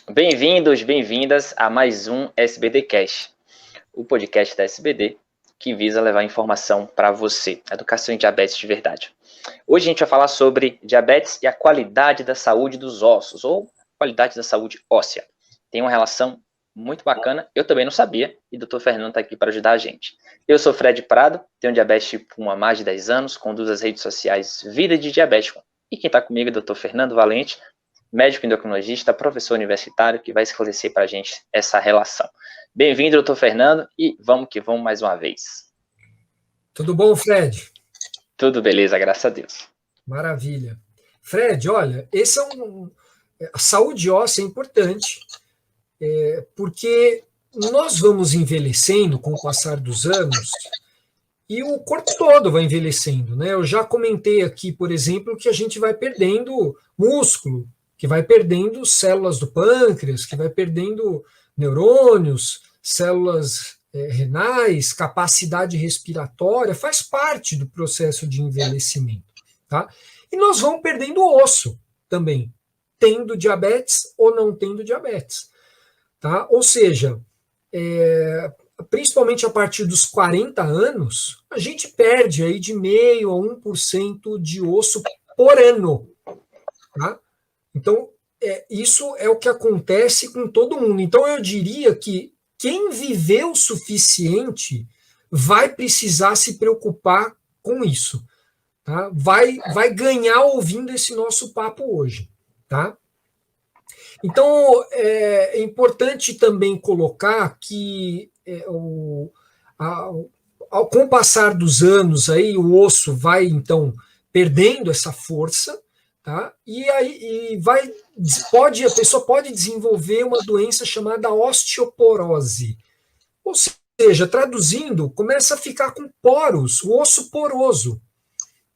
Bem-vindos, bem-vindas a mais um SBD Cast, o podcast da SBD que visa levar informação para você, educação em diabetes de verdade. Hoje a gente vai falar sobre diabetes e a qualidade da saúde dos ossos, ou qualidade da saúde óssea. Tem uma relação muito bacana, eu também não sabia, e o Dr. Fernando está aqui para ajudar a gente. Eu sou Fred Prado, tenho diabetes tipo 1 há mais de 10 anos, conduzo as redes sociais Vida de Diabético. E quem está comigo é o Dr. Fernando Valente, médico endocrinologista, professor universitário, que vai esclarecer para a gente essa relação. Bem-vindo, doutor Fernando, e vamos que vamos mais uma vez. Tudo bom, Fred? Tudo beleza, graças a Deus. Maravilha. Fred, olha, a saúde óssea é importante, porque nós vamos envelhecendo com o passar dos anos e o corpo todo vai envelhecendo, né? Eu já comentei aqui, por exemplo, que a gente vai perdendo músculo, que vai perdendo células do pâncreas, que vai perdendo neurônios, células renais, capacidade respiratória, faz parte do processo de envelhecimento, tá? E nós vamos perdendo osso também, tendo diabetes ou não tendo diabetes, tá? Ou seja, principalmente a partir dos 40 anos, a gente perde aí de 0,5% a 1% de osso por ano, tá? Então, isso é o que acontece com todo mundo. Então, eu diria que quem viveu o suficiente vai precisar se preocupar com isso. Tá? Vai ganhar ouvindo esse nosso papo hoje. Tá? Então, é importante também colocar que com o passar dos anos, aí, o osso vai, então, perdendo essa força, tá? E aí a pessoa pode desenvolver uma doença chamada osteoporose. Ou seja, traduzindo, começa a ficar com poros, o osso poroso.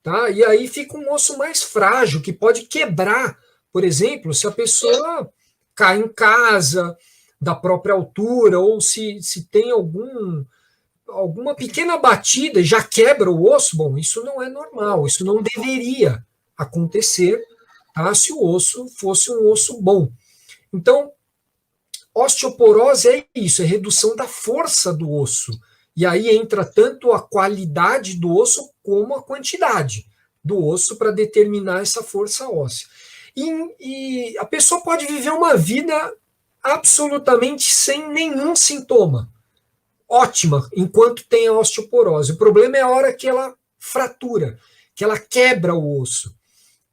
Tá? E aí fica um osso mais frágil, que pode quebrar. Por exemplo, se a pessoa cai em casa, da própria altura, ou se tem alguma pequena batida e já quebra o osso, bom, isso não é normal, isso não deveria acontecer, tá, se o osso fosse um osso bom. Então, osteoporose é isso, é redução da força do osso. E aí entra tanto a qualidade do osso como a quantidade do osso para determinar essa força óssea. E a pessoa pode viver uma vida absolutamente sem nenhum sintoma, ótima, enquanto tem a osteoporose. O problema é a hora que ela fratura, que ela quebra o osso.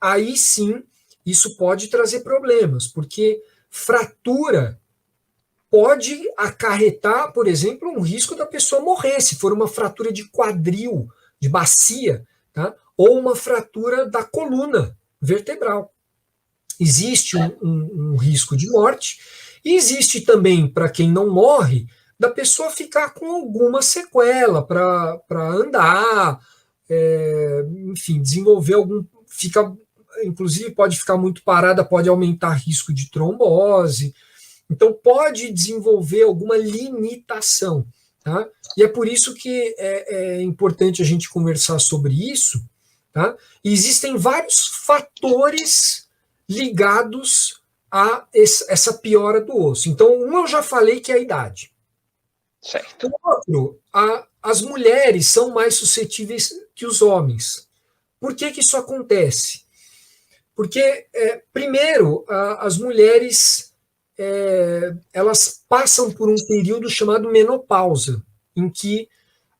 Aí sim, isso pode trazer problemas, porque fratura pode acarretar, por exemplo, um risco da pessoa morrer, se for uma fratura de quadril, de bacia, tá? Ou uma fratura da coluna vertebral. Existe um risco de morte, e existe também, para quem não morre, da pessoa ficar com alguma sequela para andar, enfim, desenvolver inclusive pode ficar muito parada, pode aumentar risco de trombose. Então, pode desenvolver alguma limitação. Tá? E é por isso que é importante a gente conversar sobre isso. Tá? E existem vários fatores ligados a essa piora do osso. Então, um eu já falei que é a idade. Certo. O outro, as mulheres são mais suscetíveis que os homens. Por que isso acontece? Porque, primeiro, as mulheres elas passam por um período chamado menopausa, em que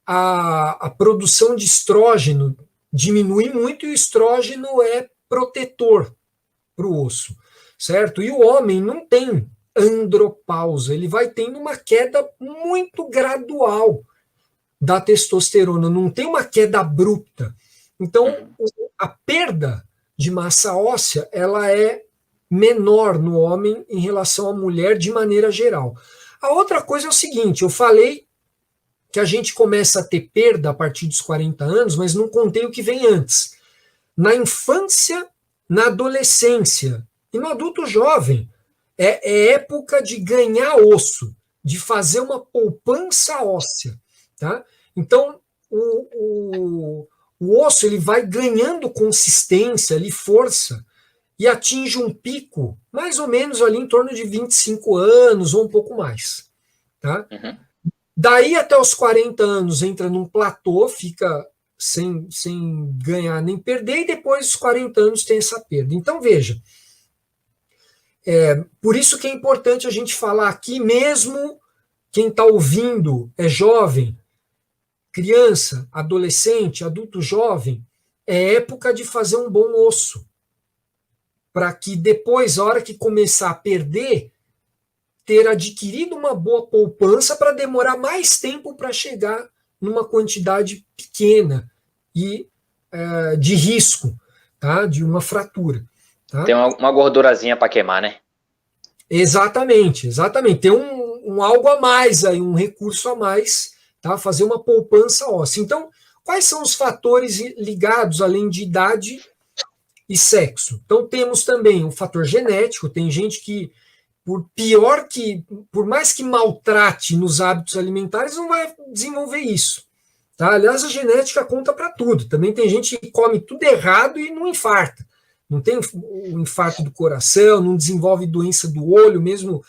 a produção de estrógeno diminui muito e o estrógeno é protetor para o osso, certo? E o homem não tem andropausa, ele vai tendo uma queda muito gradual da testosterona, não tem uma queda abrupta. Então, a perda de massa óssea, ela é menor no homem em relação à mulher de maneira geral. A outra coisa é o seguinte, eu falei que a gente começa a ter perda a partir dos 40 anos, mas não contei o que vem antes. Na infância, na adolescência e no adulto jovem, é época de ganhar osso, de fazer uma poupança óssea. Tá? Então, o osso ele vai ganhando consistência, ali, força, e atinge um pico mais ou menos ali em torno de 25 anos ou um pouco mais. Tá? Uhum. Daí até os 40 anos entra num platô, fica sem ganhar nem perder, e depois dos 40 anos tem essa perda. Então, veja, por isso que é importante a gente falar aqui, mesmo quem está ouvindo é jovem, criança, adolescente, adulto jovem, é época de fazer um bom osso, para que depois, a hora que começar a perder, ter adquirido uma boa poupança para demorar mais tempo para chegar numa quantidade pequena e de risco, tá? De uma fratura. Tá? Tem uma gordurazinha para queimar, né? Exatamente. Tem um algo a mais aí, um recurso a mais, tá? Fazer uma poupança óssea. Então, quais são os fatores ligados, além de idade e sexo? Então, temos também o fator genético, tem gente que por mais que maltrate nos hábitos alimentares, não vai desenvolver isso. Tá? Aliás, a genética conta para tudo. Também tem gente que come tudo errado e não infarta. Não tem o infarto do coração, não desenvolve doença do olho, mesmo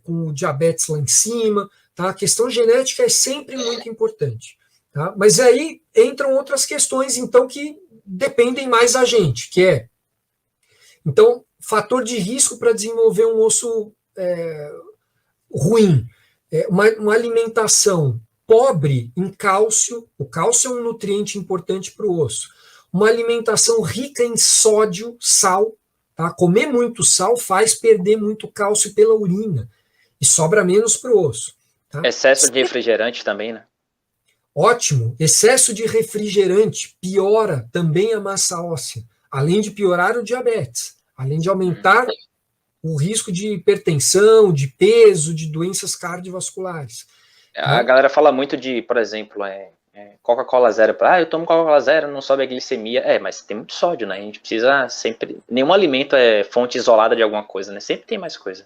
com o diabetes lá em cima. Tá? A questão genética é sempre muito importante. Tá? Mas aí entram outras questões, então, que dependem mais da gente, que é, então, fator de risco para desenvolver um osso ruim, uma alimentação pobre em cálcio, o cálcio é um nutriente importante para o osso, uma alimentação rica em sódio, sal, tá? Comer muito sal faz perder muito cálcio pela urina e sobra menos para o osso. Tá? Excesso de refrigerante também, né? Ótimo, excesso de refrigerante piora também a massa óssea, além de piorar o diabetes, além de aumentar o risco de hipertensão, de peso, de doenças cardiovasculares. A galera fala muito de, por exemplo, Coca-Cola zero. Eu tomo Coca-Cola zero, não sobe a glicemia. Mas tem muito sódio, né? A gente precisa sempre... Nenhum alimento é fonte isolada de alguma coisa, né? Sempre tem mais coisa.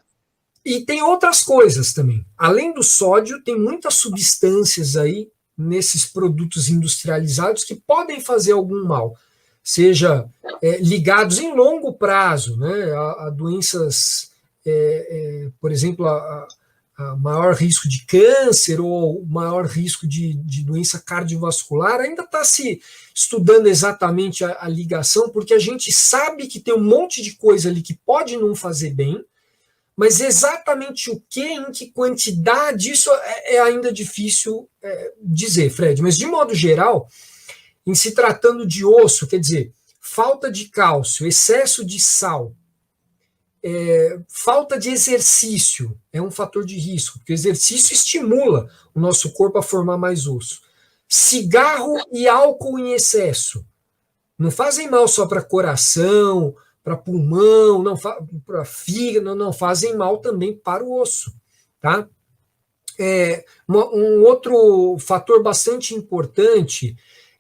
E tem outras coisas também. Além do sódio, tem muitas substâncias aí nesses produtos industrializados que podem fazer algum mal, seja ligados em longo prazo, né, a doenças, por exemplo, a maior risco de câncer ou maior risco de doença cardiovascular. Ainda está se estudando exatamente a ligação, porque a gente sabe que tem um monte de coisa ali que pode não fazer bem, mas exatamente o que, em que quantidade, isso é ainda difícil dizer, Fred. Mas, de modo geral, em se tratando de osso, quer dizer, falta de cálcio, excesso de sal, falta de exercício é um fator de risco, porque o exercício estimula o nosso corpo a formar mais osso. Cigarro e álcool em excesso não fazem mal só para coração, para pulmão, não para fígado, não fazem mal também para o osso, tá? Um outro fator bastante importante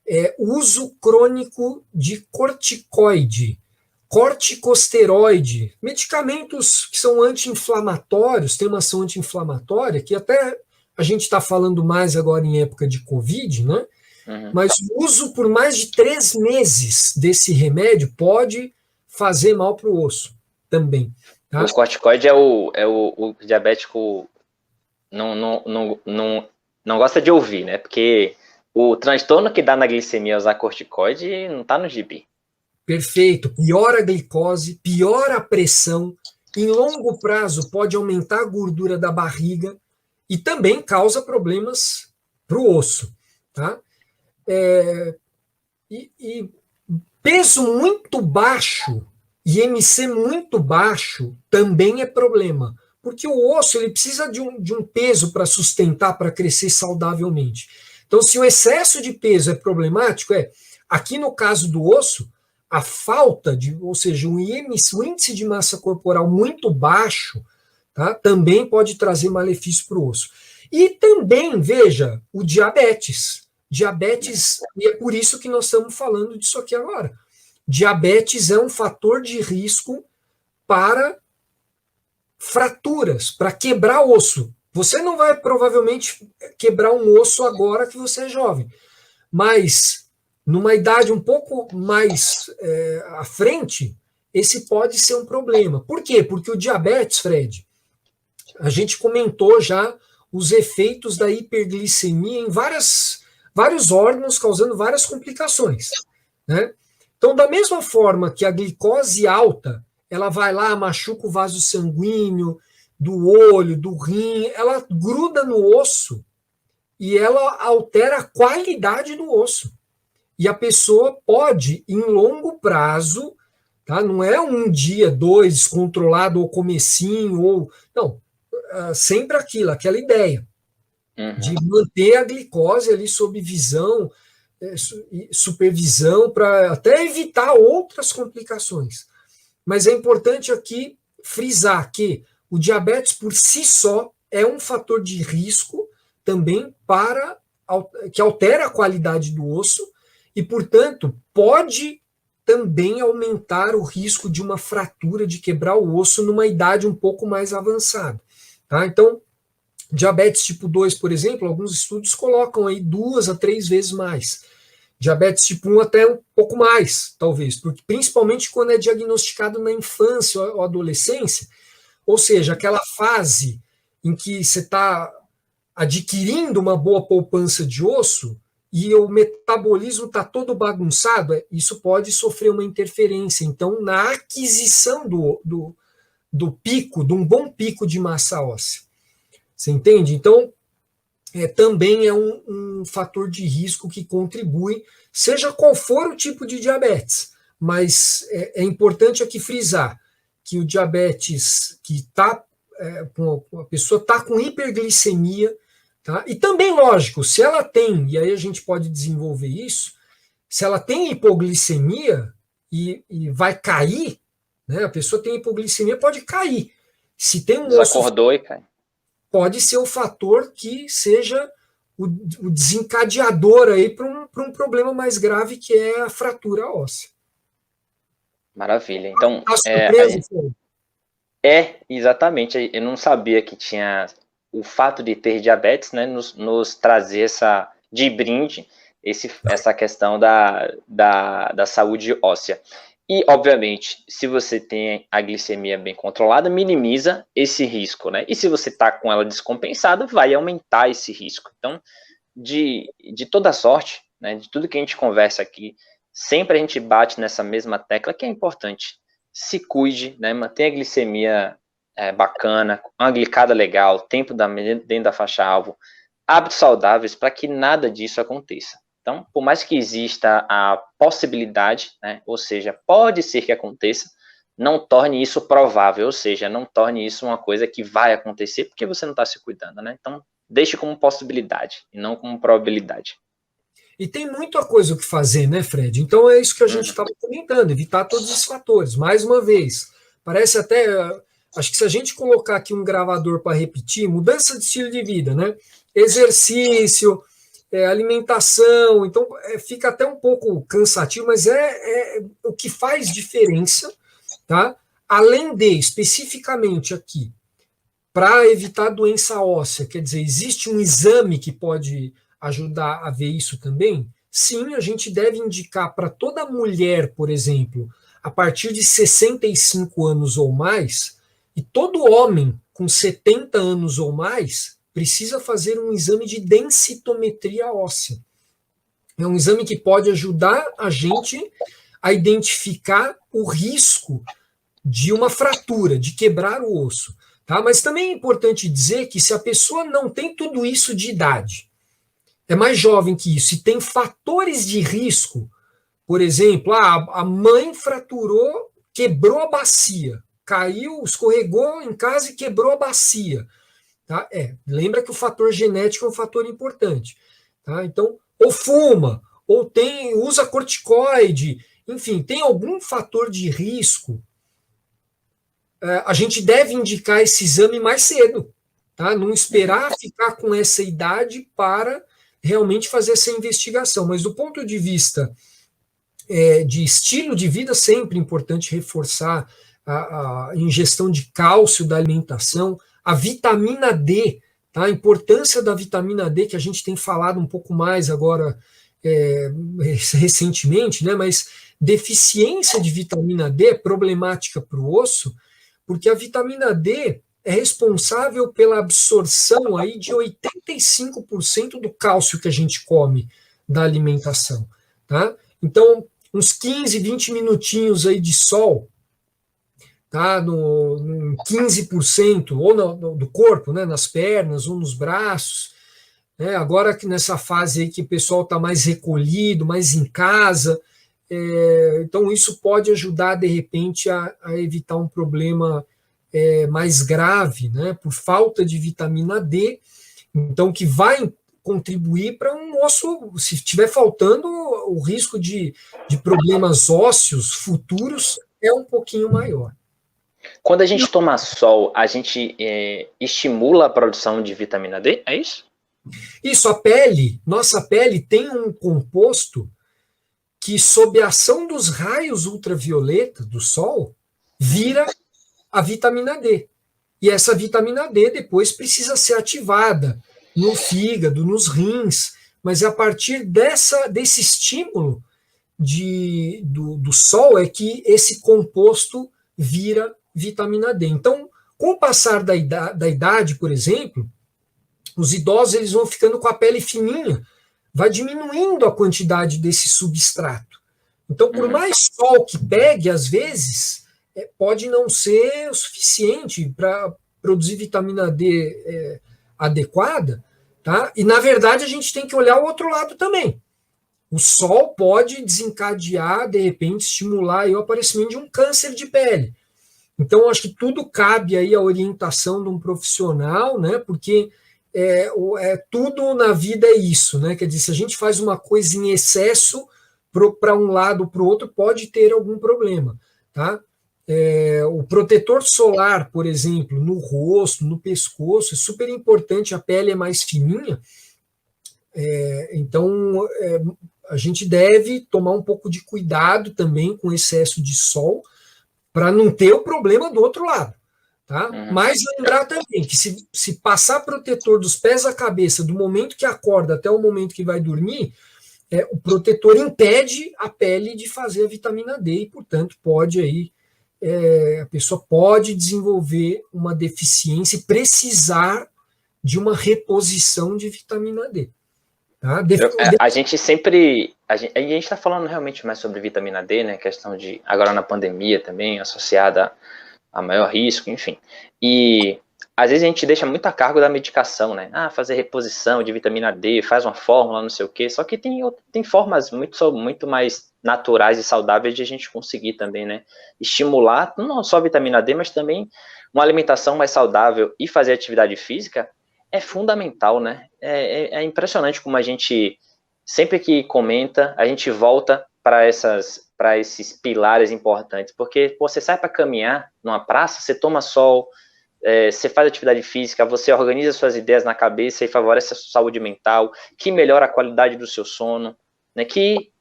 é o uso crônico de corticoide, corticosteroide, medicamentos que são anti-inflamatórios, tem uma ação anti-inflamatória, que até a gente está falando mais agora em época de Covid, né? Uhum. Mas o uso por mais de 3 meses desse remédio pode fazer mal para o osso também. Tá? O corticoide é o diabético não gosta de ouvir, né? Porque o transtorno que dá na glicemia usar corticoide não está no gibi. Perfeito. Piora a glicose, piora a pressão, em longo prazo pode aumentar a gordura da barriga e também causa problemas para o osso. Tá? E peso muito baixo e IMC muito baixo também é problema, porque o osso ele precisa de um peso para sustentar, para crescer saudavelmente. Então, se o excesso de peso é problemático, aqui no caso do osso, a falta ou seja, um índice de massa corporal muito baixo, tá, também pode trazer malefício para o osso. E também, veja, o diabetes. Diabetes, e é por isso que nós estamos falando disso aqui agora. Diabetes é um fator de risco para fraturas, para quebrar osso. Você não vai provavelmente quebrar um osso agora que você é jovem, mas numa idade um pouco mais à frente, esse pode ser um problema. Por quê? Porque o diabetes, Fred, a gente comentou já os efeitos da hiperglicemia em vários órgãos, causando várias complicações, né? Então, da mesma forma que a glicose alta, ela vai lá, machuca o vaso sanguíneo do olho, do rim, ela gruda no osso e ela altera a qualidade do osso. E a pessoa pode, em longo prazo, tá? Não é um dia, dois, descontrolado, ou comecinho, ou... Não, sempre aquela ideia de manter a glicose ali sob visão, supervisão, para até evitar outras complicações. Mas é importante aqui frisar que o diabetes por si só é um fator de risco também que altera a qualidade do osso e, portanto, pode também aumentar o risco de uma fratura, de quebrar o osso numa idade um pouco mais avançada. Tá? Então, diabetes tipo 2, por exemplo, alguns estudos colocam aí 2 a 3 vezes mais. Diabetes tipo 1 até um pouco mais, talvez, porque principalmente quando é diagnosticado na infância ou adolescência, ou seja, aquela fase em que você está adquirindo uma boa poupança de osso e o metabolismo está todo bagunçado, isso pode sofrer uma interferência. Então, na aquisição do pico, de um bom pico de massa óssea. Você entende? Então, também é um fator de risco que contribui, seja qual for o tipo de diabetes. Mas é importante aqui frisar que o diabetes que está, a pessoa está com hiperglicemia, tá? E também, lógico, se ela tem, e aí a gente pode desenvolver isso, se ela tem hipoglicemia e vai cair, né? A pessoa tem hipoglicemia, pode cair. Se tem um osso... Acordou e cai. Pode ser o fator que seja o desencadeador aí para um problema mais grave, que é a fratura óssea. Maravilha. Então, surpresa, exatamente. Eu não sabia que tinha o fato de ter diabetes, né, nos trazer de brinde essa questão da saúde óssea. E, obviamente, se você tem a glicemia bem controlada, minimiza esse risco, né? E se você está com ela descompensada, vai aumentar esse risco. Então, de toda sorte, né, de tudo que a gente conversa aqui, sempre a gente bate nessa mesma tecla que é importante. Se cuide, né, mantenha a glicemia bacana, uma glicada legal, tempo dentro da faixa-alvo, hábitos saudáveis para que nada disso aconteça. Então, por mais que exista a possibilidade, né, ou seja, pode ser que aconteça, não torne isso provável, ou seja, não torne isso uma coisa que vai acontecer porque você não está se cuidando, né? Então, deixe como possibilidade e não como probabilidade. E tem muita coisa o que fazer, né, Fred? Então é isso que a gente estava comentando, evitar todos esses fatores. Mais uma vez, parece até... Acho que se a gente colocar aqui um gravador para repetir, mudança de estilo de vida, né? Exercício... alimentação, então fica até um pouco cansativo, mas é o que faz diferença, tá? Além de, especificamente aqui, para evitar doença óssea, quer dizer, existe um exame que pode ajudar a ver isso também? Sim, a gente deve indicar para toda mulher, por exemplo, a partir de 65 anos ou mais, e todo homem com 70 anos ou mais, precisa fazer um exame de densitometria óssea. É um exame que pode ajudar a gente a identificar o risco de uma fratura, de quebrar o osso. Tá? Mas também é importante dizer que se a pessoa não tem tudo isso de idade, é mais jovem que isso, e tem fatores de risco, por exemplo, a mãe fraturou, quebrou a bacia, caiu, escorregou em casa e quebrou a bacia. Tá? Lembra que o fator genético é um fator importante. Tá? Então, ou fuma, ou usa corticoide, enfim, tem algum fator de risco, a gente deve indicar esse exame mais cedo. Tá? Não esperar ficar com essa idade para realmente fazer essa investigação. Mas do ponto de vista de estilo de vida, sempre é importante reforçar a ingestão de cálcio da alimentação, a vitamina D, tá? A importância da vitamina D, que a gente tem falado um pouco mais agora recentemente, né, mas deficiência de vitamina D é problemática para o osso, porque a vitamina D é responsável pela absorção aí de 85% do cálcio que a gente come da alimentação, tá? Então, uns 15, 20 minutinhos aí de sol, tá? No 15%, ou do corpo, né? Nas pernas, ou nos braços, né? Agora que nessa fase aí que o pessoal está mais recolhido, mais em casa, então isso pode ajudar, de repente, a evitar um problema mais grave, né? Por falta de vitamina D, então que vai contribuir para um osso, se estiver faltando, o risco de problemas ósseos futuros é um pouquinho maior. Quando a gente toma sol, a gente estimula a produção de vitamina D, é isso? Isso, nossa pele tem um composto que, sob a ação dos raios ultravioleta do sol, vira a vitamina D. E essa vitamina D depois precisa ser ativada no fígado, nos rins, mas a partir desse estímulo do sol é que esse composto vira vitamina D. Então, com o passar da idade, por exemplo, os idosos eles vão ficando com a pele fininha, vai diminuindo a quantidade desse substrato. Então, por mais sol que pegue, às vezes, pode não ser o suficiente para produzir vitamina D adequada, tá? E, na verdade, a gente tem que olhar o outro lado também. O sol pode desencadear, de repente, estimular aí o aparecimento de um câncer de pele. Então, acho que tudo cabe aí à orientação de um profissional, né? Porque tudo na vida é isso, né? Quer dizer, se a gente faz uma coisa em excesso para um lado ou para o outro, pode ter algum problema, tá? O protetor solar, por exemplo, no rosto, no pescoço, é super importante, a pele é mais fininha, então a gente deve tomar um pouco de cuidado também com excesso de sol, para não ter o problema do outro lado. Tá? Mas lembrar também que se passar protetor dos pés à cabeça do momento que acorda até o momento que vai dormir, o protetor impede a pele de fazer a vitamina D e, portanto, a pessoa pode desenvolver uma deficiência e precisar de uma reposição de vitamina D. Tá? A gente sempre... A gente está falando realmente mais sobre vitamina D, né? Questão de... Agora na pandemia também, associada a maior risco, enfim. E às vezes a gente deixa muito a cargo da medicação, né? Fazer reposição de vitamina D, faz uma fórmula, não sei o quê. Só que tem formas muito mais naturais e saudáveis de a gente conseguir também, né? Estimular não só a vitamina D, mas também uma alimentação mais saudável e fazer atividade física é fundamental, né? É impressionante como a gente, sempre que comenta, a gente volta para esses pilares importantes, porque você sai para caminhar numa praça, você toma sol, você faz atividade física, você organiza suas ideias na cabeça e favorece a sua saúde mental, que melhora a qualidade do seu sono, né, que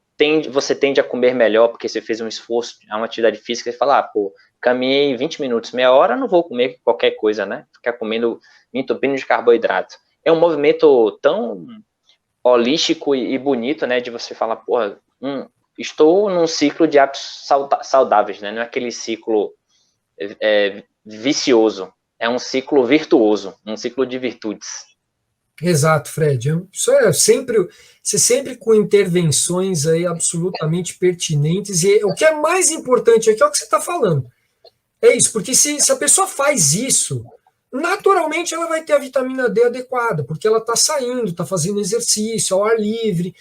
você tende a comer melhor porque você fez um esforço, uma atividade física, e fala, caminhei 20 minutos, meia hora, não vou comer qualquer coisa, né, ficar comendo, me entupindo de carboidrato. É um movimento tão holístico e bonito, né, de você falar, estou num ciclo de hábitos saudáveis, né? Não é aquele ciclo vicioso, é um ciclo virtuoso, um ciclo de virtudes. Exato, Fred. Isso sempre com intervenções aí absolutamente pertinentes, e o que é mais importante aqui é o que você está falando. É isso, porque se a pessoa faz isso, naturalmente ela vai ter a vitamina D adequada, porque ela está saindo, está fazendo exercício ao ar livre.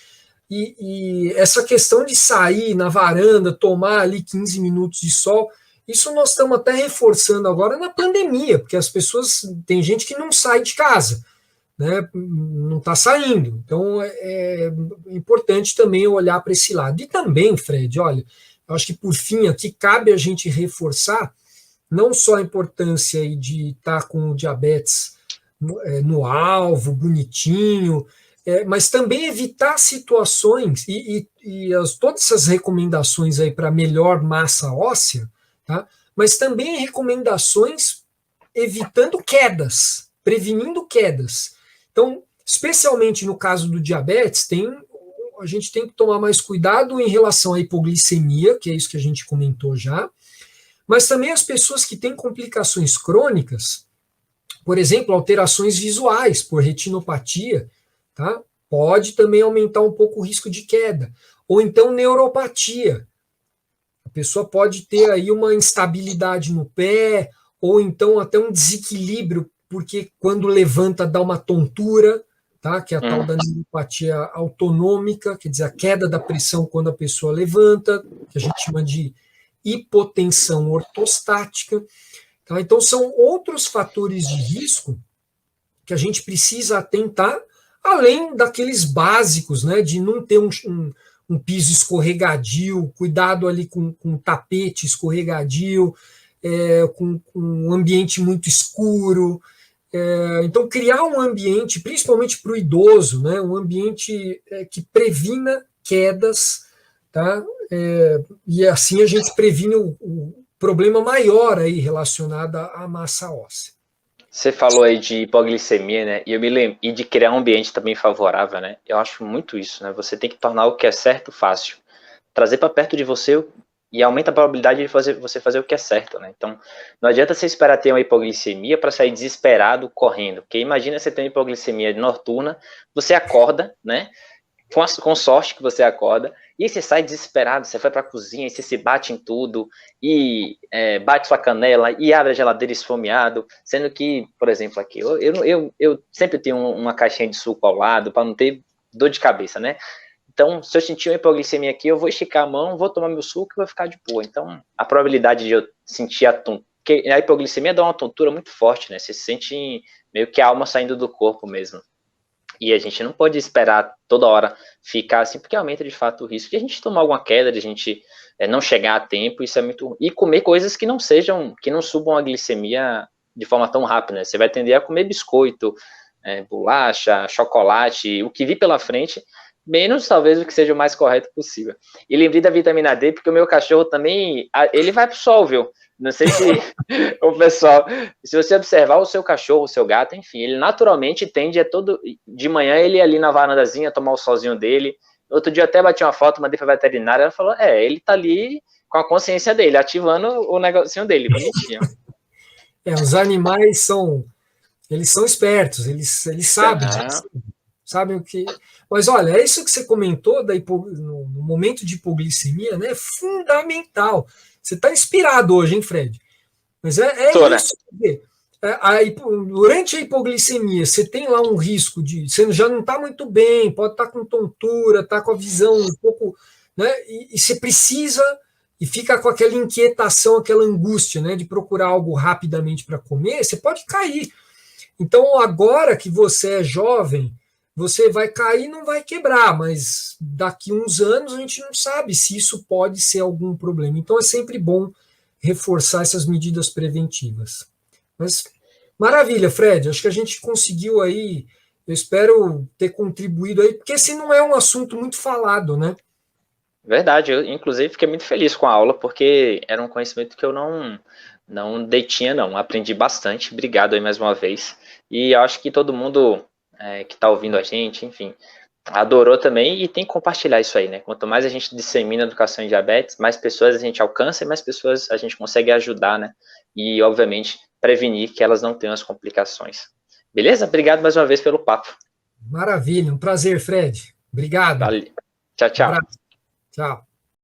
E essa questão de sair na varanda, tomar ali 15 minutos de sol, isso nós estamos até reforçando agora na pandemia, porque as pessoas, tem gente que não sai de casa, né, não está saindo. Então é importante também olhar para esse lado. E também, Fred, olha, eu acho que por fim aqui cabe a gente reforçar não só a importância aí de estar com o diabetes no alvo, bonitinho, mas também evitar situações todas essas recomendações aí para melhor massa óssea, tá? Mas também recomendações evitando quedas, prevenindo quedas. Então, especialmente no caso do diabetes, a gente tem que tomar mais cuidado em relação à hipoglicemia, que é isso que a gente comentou já, mas também as pessoas que têm complicações crônicas, por exemplo, alterações visuais por retinopatia, tá? Pode também aumentar um pouco o risco de queda. Ou então neuropatia. A pessoa pode ter aí uma instabilidade no pé, ou então até um desequilíbrio, porque quando levanta dá uma tontura, tá? Que é a tal da neuropatia autonômica, quer dizer, a queda da pressão quando a pessoa levanta, que a gente chama de hipotensão ortostática. Tá? Então, são outros fatores de risco que a gente precisa atentar, além daqueles básicos, né, de não ter um piso escorregadio, cuidado ali com tapete escorregadio, com um ambiente muito escuro. Então, criar um ambiente, principalmente para o idoso, né, um ambiente que previna quedas, tá? E assim a gente previne o problema maior aí relacionado à massa óssea. Você falou aí de hipoglicemia, né? E eu me lembro, e de criar um ambiente também favorável, né? Eu acho muito isso, né? Você tem que tornar o que é certo fácil. Trazer para perto de você e aumenta a probabilidade de você fazer o que é certo, né? Então, não adianta você esperar ter uma hipoglicemia para sair desesperado correndo. Porque imagina você ter uma hipoglicemia noturna, você acorda, né? Com sorte que você acorda, e aí você sai desesperado, você vai para a cozinha, e você se bate em tudo, e bate sua canela, e abre a geladeira esfomeado, sendo que, por exemplo, aqui, eu sempre tenho uma caixinha de suco ao lado, para não ter dor de cabeça, né? Então, se eu sentir uma hipoglicemia aqui, eu vou esticar a mão, vou tomar meu suco e vou ficar de boa. Então, a probabilidade de eu sentir porque a hipoglicemia dá uma tontura muito forte, né? Você sente meio que a alma saindo do corpo mesmo. E a gente não pode esperar toda hora ficar assim, porque aumenta de fato o risco de a gente tomar alguma queda, de a gente não chegar a tempo, isso é muito ruim. E comer coisas que não subam a glicemia de forma tão rápida, né? Você vai tender a comer biscoito, bolacha, chocolate, o que vir pela frente, menos talvez o que seja o mais correto possível. E lembrei da vitamina D, porque o meu cachorro também, ele vai pro sol, viu? Não sei se o pessoal, se você observar o seu cachorro, o seu gato, enfim, ele naturalmente tende de manhã ele ali na varandazinha, tomar o solzinho dele. Outro dia eu até bati uma foto, mandei pra veterinária, ela falou, ele tá ali com a consciência dele, ativando o negocinho dele, bonitinho. Os animais eles são espertos, eles sabem, sabem o que... Mas olha, é isso que você comentou no momento de hipoglicemia, né? É fundamental. Você está inspirado hoje, hein, Fred? Mas isso. Né? Durante a hipoglicemia, você tem lá um risco de... Você já não está muito bem, pode estar com tontura, está com a visão um pouco... Né? E você precisa... E fica com aquela inquietação, aquela angústia, né, de procurar algo rapidamente para comer, você pode cair. Então, agora que você é jovem, você vai cair e não vai quebrar, mas daqui uns anos a gente não sabe se isso pode ser algum problema. Então é sempre bom reforçar essas medidas preventivas. Mas maravilha, Fred, acho que a gente conseguiu aí, eu espero ter contribuído aí, porque esse não é um assunto muito falado, né? Verdade, eu inclusive fiquei muito feliz com a aula, porque era um conhecimento que eu não detinha, não. Aprendi bastante, obrigado aí mais uma vez. E eu acho que todo mundo que está ouvindo a gente, enfim, adorou também e tem que compartilhar isso aí, né? Quanto mais a gente dissemina a educação em diabetes, mais pessoas a gente alcança e mais pessoas a gente consegue ajudar, né? E, obviamente, prevenir que elas não tenham as complicações. Beleza? Obrigado mais uma vez pelo papo. Maravilha, um prazer, Fred. Obrigado. Valeu. Tchau, tchau. Tchau.